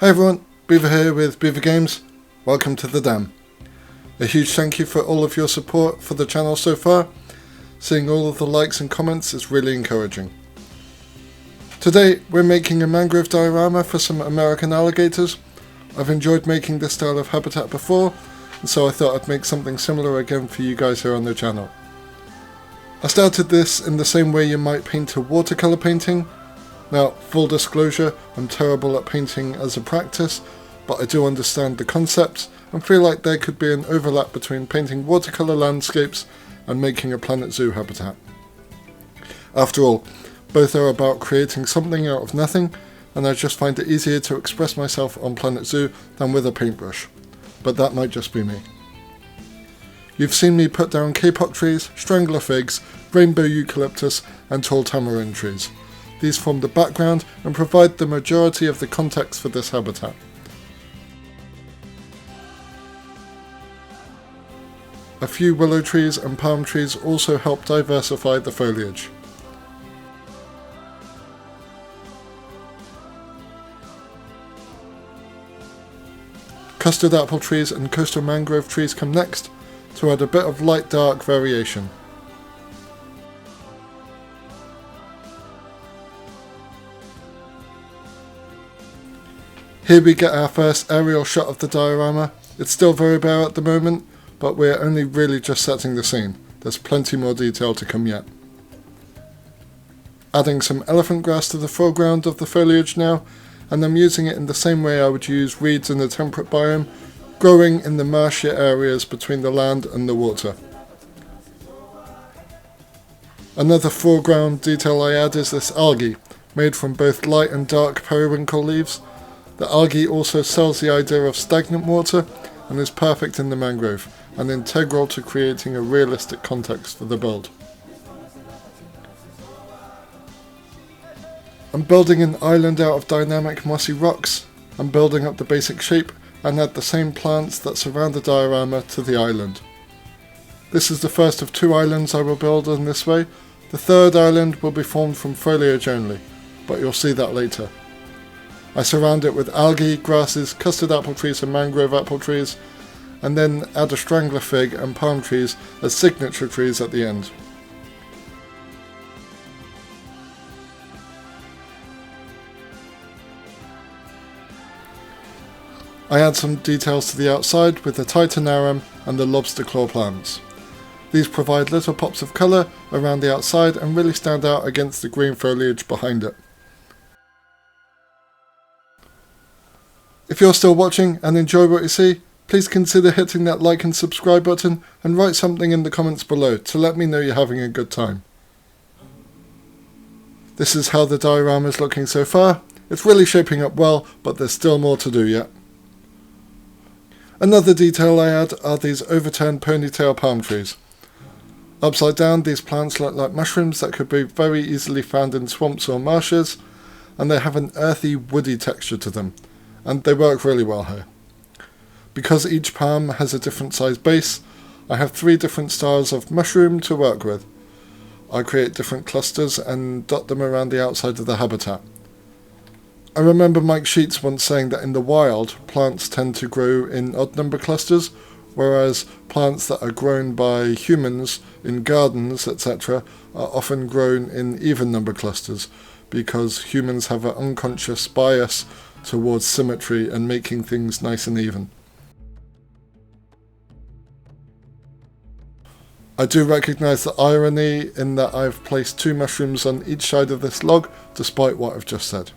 Hi everyone, Beaver here with Beaver-Games. Welcome to the dam. A huge thank you for all of your support for the channel so far. Seeing all of the likes and comments is really encouraging. Today we're making a mangrove diorama for some American alligators. I've enjoyed making this style of habitat before, and so I thought I'd make something similar again for you guys here on the channel. I started this in the same way you might paint a watercolour painting. Now, full disclosure, I'm terrible at painting as a practice, but I do understand the concepts and feel like there could be an overlap between painting watercolour landscapes and making a Planet Zoo habitat. After all, both are about creating something out of nothing, and I just find it easier to express myself on Planet Zoo than with a paintbrush. But that might just be me. You've seen me put down kapok trees, strangler figs, rainbow eucalyptus and tall tamarind trees. These form the background and provide the majority of the context for this habitat. A few willow trees and palm trees also help diversify the foliage. Custard apple trees and coastal mangrove trees come next to add a bit of light-dark variation. Here we get our first aerial shot of the diorama. It's still very bare at the moment, but we're only really just setting the scene. There's plenty more detail to come yet. Adding some elephant grass to the foreground of the foliage now, and I'm using it in the same way I would use reeds in the temperate biome, growing in the marshy areas between the land and the water. Another foreground detail I add is this algae, made from both light and dark periwinkle leaves. The algae also sells the idea of stagnant water and is perfect in the mangrove and integral to creating a realistic context for the build. I'm building an island out of dynamic mossy rocks. I'm building up the basic shape and add the same plants that surround the diorama to the island. This is the first of two islands I will build in this way. The third island will be formed from foliage only, but you'll see that later. I surround it with algae, grasses, custard apple trees and mangrove apple trees, and then add a strangler fig and palm trees as signature trees at the end. I add some details to the outside with the titanarum and the lobster claw plants. These provide little pops of colour around the outside and really stand out against the green foliage behind it. If you're still watching and enjoy what you see, please consider hitting that like and subscribe button and write something in the comments below to let me know you're having a good time. This is how the diorama is looking so far. It's really shaping up well, but there's still more to do yet. Another detail I add are these overturned ponytail palm trees. Upside down, these plants look like mushrooms that could be very easily found in swamps or marshes, and they have an earthy, woody texture to them, and they work really well here. Because each palm has a different size base, I have 3 different styles of mushroom to work with. I create different clusters and dot them around the outside of the habitat. I remember Mike Sheets once saying that in the wild, plants tend to grow in odd number clusters, whereas plants that are grown by humans in gardens, etc., are often grown in even number clusters, because humans have an unconscious bias towards symmetry and making things nice and even. I do recognise the irony in that I've placed 2 mushrooms on each side of this log, despite what I've just said.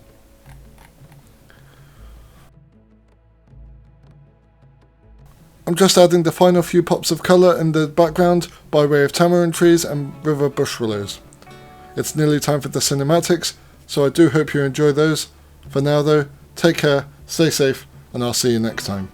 I'm just adding the final few pops of colour in the background by way of tamarind trees and river bush willows. It's nearly time for the cinematics, so I do hope you enjoy those. For now though, take care, stay safe, and I'll see you next time.